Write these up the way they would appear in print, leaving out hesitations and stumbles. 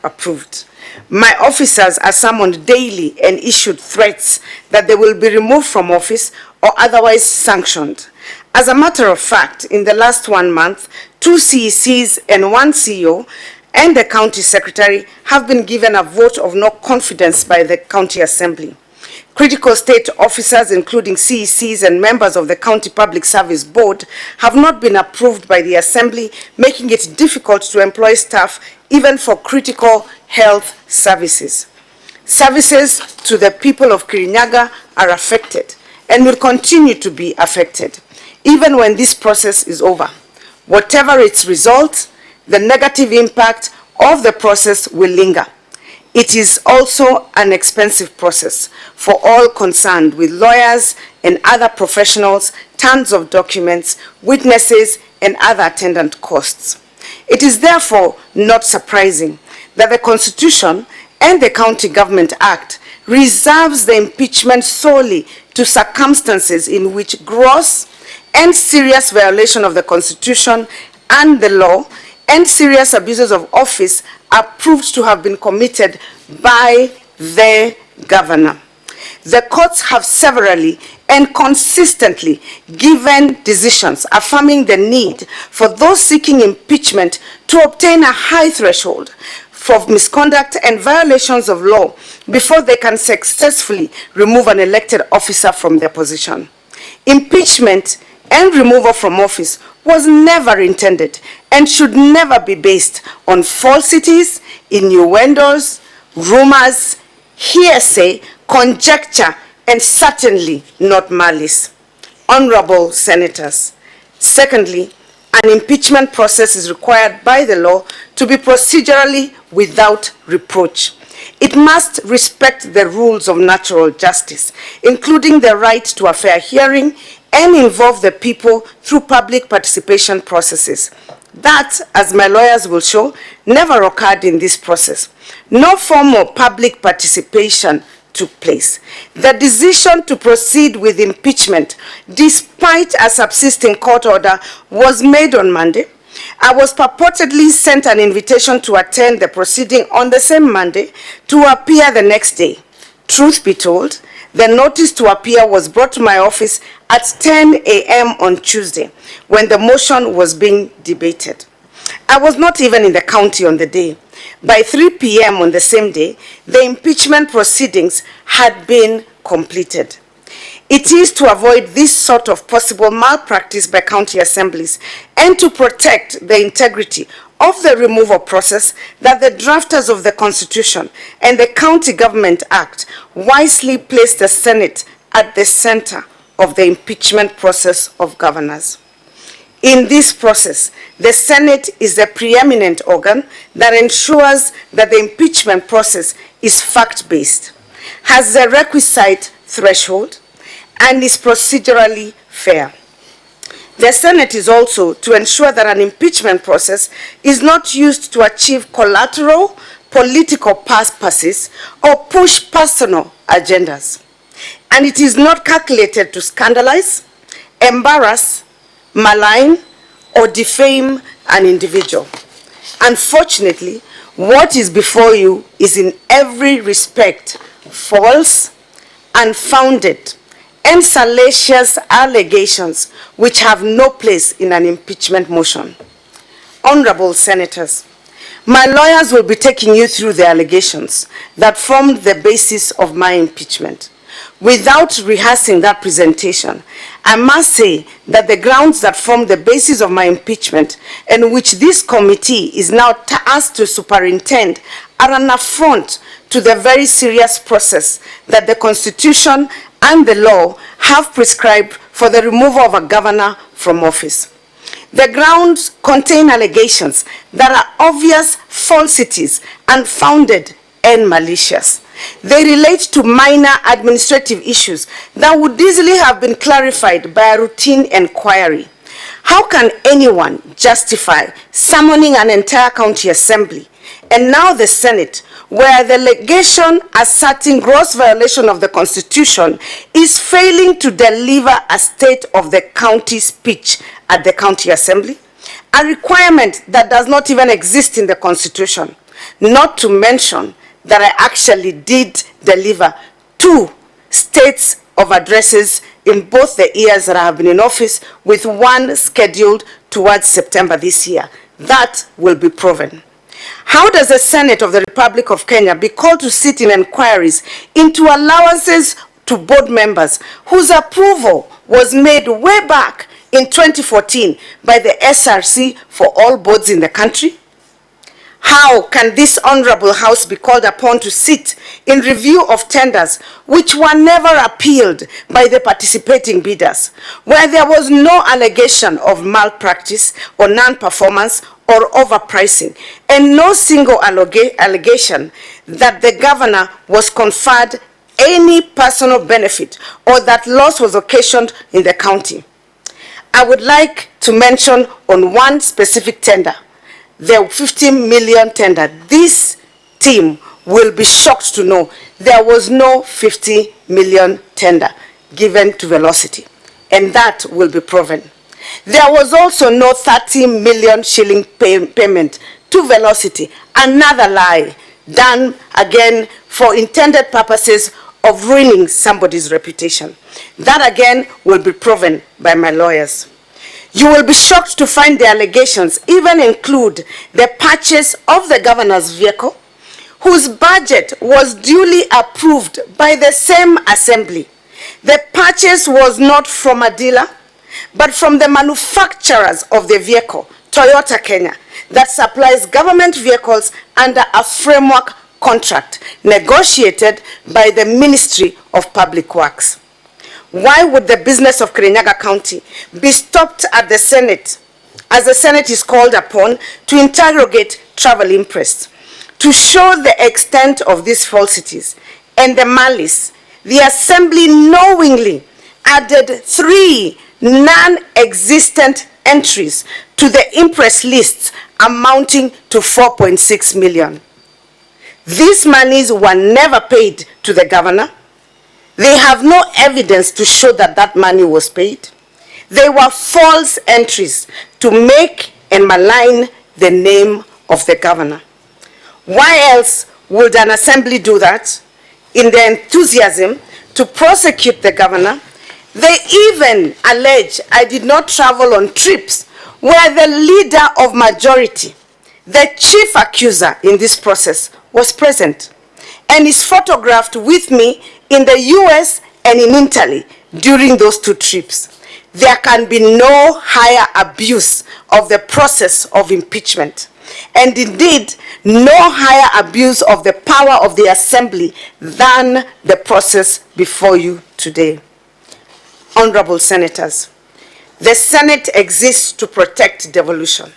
approved. My officers are summoned daily and issued threats that they will be removed from office or otherwise sanctioned. As a matter of fact, in the last 1 month, 2 CECs and 1 CEO and the county secretary have been given a vote of no confidence by the county assembly. Critical state officers, including CECs and members of the County Public Service Board, have not been approved by the Assembly, making it difficult to employ staff even for critical health services. Services to the people of Kirinyaga are affected and will continue to be affected, even when this process is over. Whatever its result, the negative impact of the process will linger. It is also an expensive process for all concerned, with lawyers and other professionals, tons of documents, witnesses, and other attendant costs. It is therefore not surprising that the Constitution and the County Government Act reserves the impeachment solely to circumstances in which gross and serious violation of the Constitution and the law and serious abuses of office are proved to have been committed by the governor. The courts have severally and consistently given decisions affirming the need for those seeking impeachment to obtain a high threshold for misconduct and violations of law before they can successfully remove an elected officer from their position. Impeachment and removal from office was never intended and should never be based on falsities, innuendos, rumors, hearsay, conjecture, and certainly not malice. Honorable Senators, secondly, an impeachment process is required by the law to be procedurally without reproach. It must respect the rules of natural justice, including the right to a fair hearing, and involve the people through public participation processes. That, as my lawyers will show, never occurred in this process. No formal public participation took place. The decision to proceed with impeachment, despite a subsisting court order, was made on Monday. I was purportedly sent an invitation to attend the proceeding on the same Monday to appear the next day. Truth be told, the notice to appear was brought to my office at 10 a.m. on Tuesday, when the motion was being debated. I was not even in the county on the day. By 3 p.m. on the same day, the impeachment proceedings had been completed. It is to avoid this sort of possible malpractice by county assemblies and to protect the integrity of the removal process that the drafters of the Constitution and the County Government Act wisely placed the Senate at the center of the impeachment process of governors. In this process, the Senate is the preeminent organ that ensures that the impeachment process is fact-based, has the requisite threshold, and is procedurally fair. The Senate is also to ensure that an impeachment process is not used to achieve collateral political purposes or push personal agendas. And it is not calculated to scandalize, embarrass, malign, or defame an individual. Unfortunately, what is before you is in every respect false, unfounded, and salacious allegations which have no place in an impeachment motion. Honorable Senators, my lawyers will be taking you through the allegations that formed the basis of my impeachment. Without rehearsing that presentation, I must say that the grounds that form the basis of my impeachment and which this committee is now tasked to superintend are an affront to the very serious process that the Constitution and the law have prescribed for the removal of a governor from office. The grounds contain allegations that are obvious falsities, unfounded, and malicious. They relate to minor administrative issues that would easily have been clarified by a routine inquiry. How can anyone justify summoning an entire county assembly and now the Senate, where the allegation asserting gross violation of the Constitution is failing to deliver a state of the county speech at the county assembly, a requirement that does not even exist in the Constitution? not to mention that I actually did deliver 2 states of addresses in both the years that I have been in office, with 1 scheduled towards September this year. That will be proven. How does the Senate of the Republic of Kenya be called to sit in inquiries into allowances to board members whose approval was made way back in 2014 by the SRC for all boards in the country? How can this honorable house be called upon to sit in review of tenders which were never appealed by the participating bidders, where there was no allegation of malpractice or non-performance or overpricing, and no single allegation that the governor was conferred any personal benefit or that loss was occasioned in the county? I would like to mention on one specific tender, the 15 million tender. This team will be shocked to know there was no 50 million tender given to Velocity, and that will be proven. There was also no 30 million shilling payment to Velocity, another lie done again for intended purposes of ruining somebody's reputation. That again will be proven by my lawyers. You will be shocked to find the allegations even include the purchase of the governor's vehicle, whose budget was duly approved by the same assembly. The purchase was not from a dealer, but from the manufacturers of the vehicle, Toyota Kenya, that supplies government vehicles under a framework contract negotiated by the Ministry of Public Works. Why would the business of Kirinyaga County be stopped at the Senate, as the Senate is called upon to interrogate travel impress? To show the extent of these falsities and the malice, the Assembly knowingly added 3 non-existent entries to the impress lists amounting to 4.6 million. These monies were never paid to the governor. They have no evidence to show that that money was paid. They were false entries to make and malign the name of the governor. Why else would an assembly do that? In their enthusiasm to prosecute the governor, they even allege I did not travel on trips where the leader of majority, the chief accuser in this process, was present and is photographed with me in the US and in Italy during those 2 trips. There can be no higher abuse of the process of impeachment, and indeed no higher abuse of the power of the assembly than the process before you today. Honorable Senators, the Senate exists to protect devolution.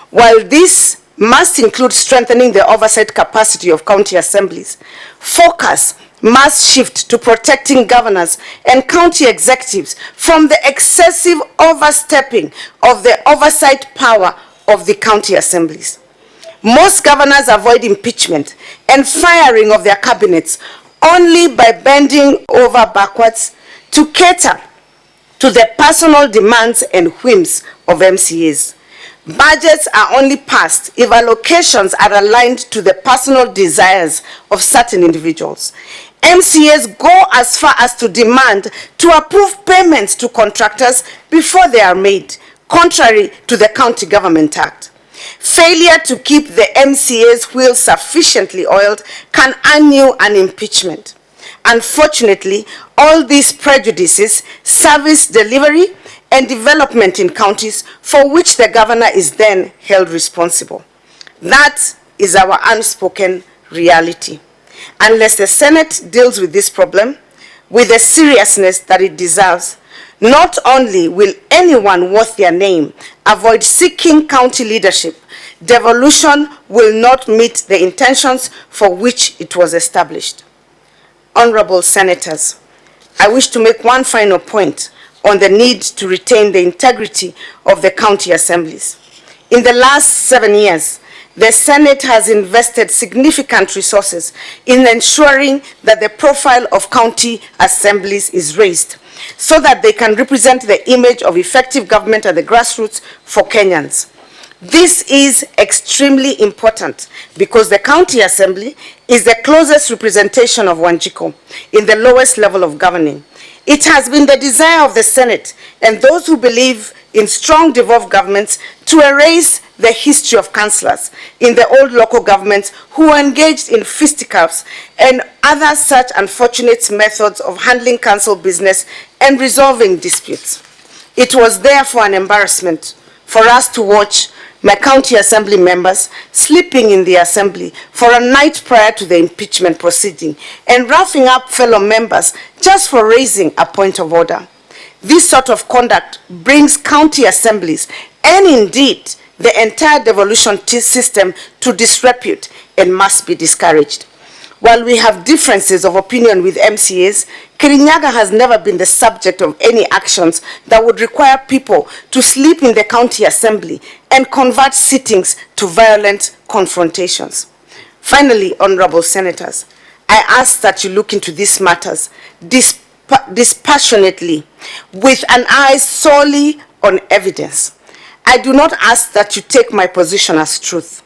While this must include strengthening the oversight capacity of county assemblies, focus must shift to protecting governors and county executives from the excessive overstepping of the oversight power of the county assemblies. Most governors avoid impeachment and firing of their cabinets only by bending over backwards to cater to the personal demands and whims of MCAs. Budgets are only passed if allocations are aligned to the personal desires of certain individuals. MCAs go as far as to demand to approve payments to contractors before they are made, contrary to the County Government Act. Failure to keep the MCA's wheels sufficiently oiled can earn you an impeachment. Unfortunately, all these prejudices, service delivery, and development in counties for which the governor is then held responsible. That is our unspoken reality. Unless the Senate deals with this problem with the seriousness that it deserves, not only will anyone worth their name avoid seeking county leadership, devolution will not meet the intentions for which it was established. Honorable Senators, I wish to make one final point on the need to retain the integrity of the county assemblies. In the last 7 years, the Senate has invested significant resources in ensuring that the profile of county assemblies is raised so that they can represent the image of effective government at the grassroots for Kenyans. This is extremely important because the County Assembly is the closest representation of Wanjiko in the lowest level of governing. It has been the desire of the Senate and those who believe in strong devolved governments to erase the history of councillors in the old local governments who were engaged in fisticuffs and other such unfortunate methods of handling council business and resolving disputes. It was therefore an embarrassment for us to watch my county assembly members sleeping in the assembly for a night prior to the impeachment proceeding and roughing up fellow members just for raising a point of order. This sort of conduct brings county assemblies and indeed the entire devolution system to disrepute and must be discouraged. While we have differences of opinion with MCAs, Kirinyaga has never been the subject of any actions that would require people to sleep in the county assembly and convert sittings to violent confrontations. Finally, honorable senators, I ask that you look into these matters dispassionately with an eye solely on evidence. I do not ask that you take my position as truth.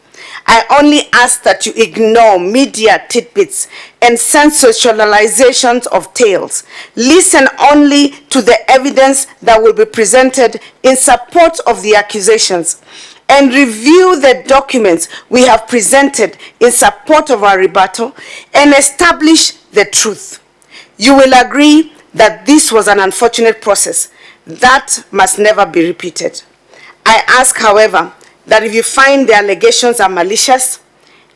I only ask that you ignore media tidbits and sensationalizations of tales. Listen only to the evidence that will be presented in support of the accusations and review the documents we have presented in support of our rebuttal and establish the truth. You will agree that this was an unfortunate process that must never be repeated. I ask, however, that if you find the allegations are malicious,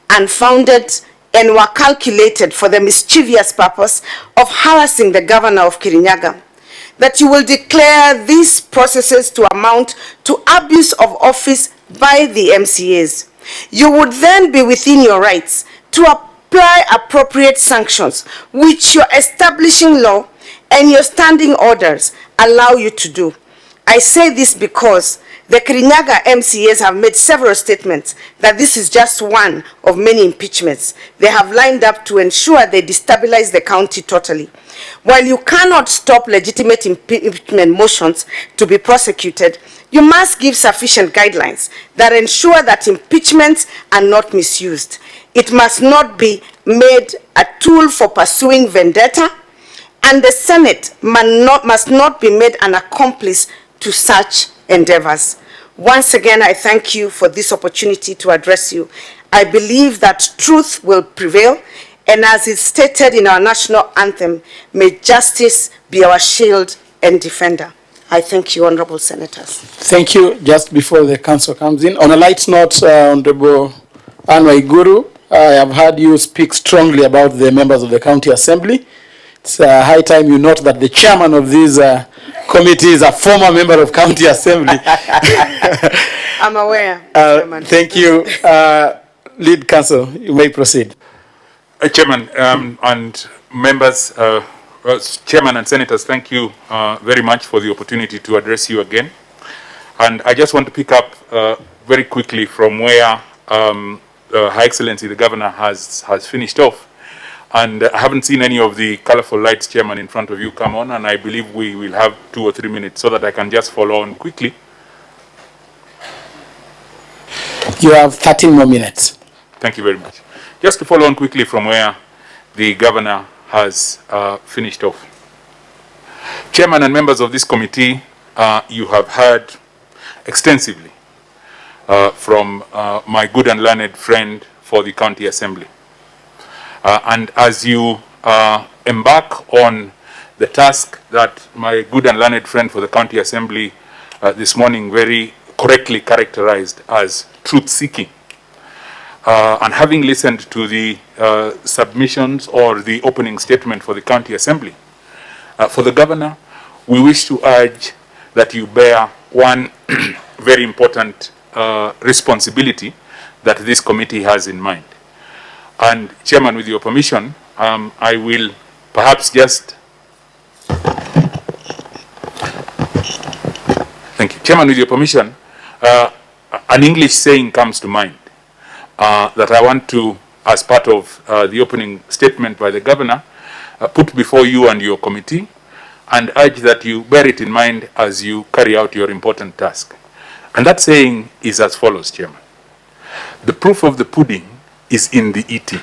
unfounded, and were calculated for the mischievous purpose of harassing the governor of Kirinyaga, that you will declare these processes to amount to abuse of office by the MCAs. You would then be within your rights to apply appropriate sanctions, which your establishing law and your standing orders allow you to do. I say this because the Kirinyaga MCAs have made several statements that this is just one of many impeachments they have lined up to ensure they destabilize the county totally. While you cannot stop legitimate impeachment motions to be prosecuted, you must give sufficient guidelines that ensure that impeachments are not misused. It must not be made a tool for pursuing vendetta, and the Senate must not be made an accomplice to such endeavors. Once again, I thank you for this opportunity to address you. I believe that truth will prevail, and as is stated in our national anthem, may justice be our shield and defender. I thank you, honorable senators. Thank you. Just before the council comes in, on a light note, Honorable Waiguru, I have heard you speak strongly about the members of the county assembly. It's high time you note that the chairman of this committee is a former member of county assembly. I'm aware. Thank you. Lead counsel, you may proceed. Chairman and members, Chairman and senators, thank you very much for the opportunity to address you again. And I just want to pick up very quickly from where Her Excellency the Governor has finished off. And I haven't seen any of the colorful lights, Chairman, in front of you come on, and I believe we will have 2 or 3 minutes so that I can just follow on quickly. You have 13 more minutes. Thank you very much. Just to follow on quickly from where the Governor has finished off. Chairman and members of this committee, you have heard extensively from my good and learned friend for the County Assembly. And as you embark on the task that my good and learned friend for the County Assembly this morning very correctly characterized as truth-seeking, and having listened to the submissions or the opening statement for the County Assembly, for the Governor, we wish to urge that you bear one very important responsibility that this committee has in mind. And Chairman, with your permission, I will perhaps just... Thank you. Chairman, with your permission, an English saying comes to mind that I want to, as part of the opening statement by the Governor, put before you and your committee, and urge that you bear it in mind as you carry out your important task. And that saying is as follows, Chairman. The proof of the pudding is in the eating.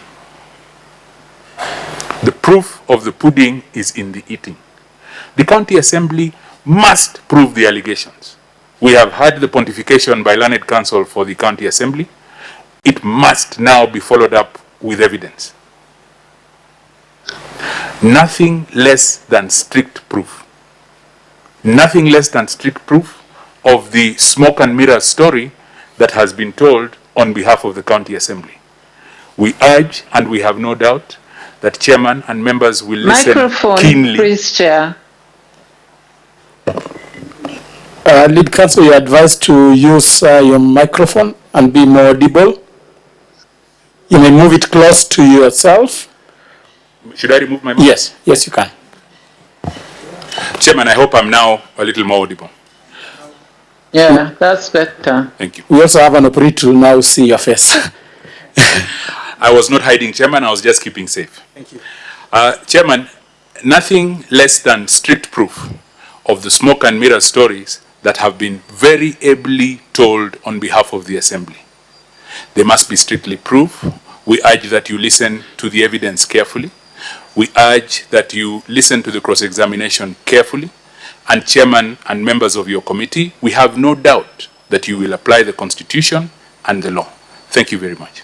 The proof of the pudding is in the eating. The County Assembly must prove the allegations. We have heard the pontification by learned counsel for the County Assembly. It must now be followed up with evidence. Nothing less than strict proof. Nothing less than strict proof of the smoke and mirrors story that has been told on behalf of the County Assembly. We urge, and we have no doubt, that Chairman and members will listen keenly. Please, Chair. Lead Counsel, you're advised to use your microphone and be more audible. You may move it close to yourself. Should I remove my mic? Yes, yes, you can. Chairman, I hope I'm now a little more audible. Yeah, that's better. Thank you. We also have an opportunity to now see your face. I was not hiding, Chairman. I was just keeping safe. Thank you. Chairman, nothing less than strict proof of the smoke and mirror stories that have been very ably told on behalf of the Assembly. They must be strictly proved. We urge that you listen to the evidence carefully. We urge that you listen to the cross-examination carefully. And Chairman and members of your committee, we have no doubt that you will apply the Constitution and the law. Thank you very much.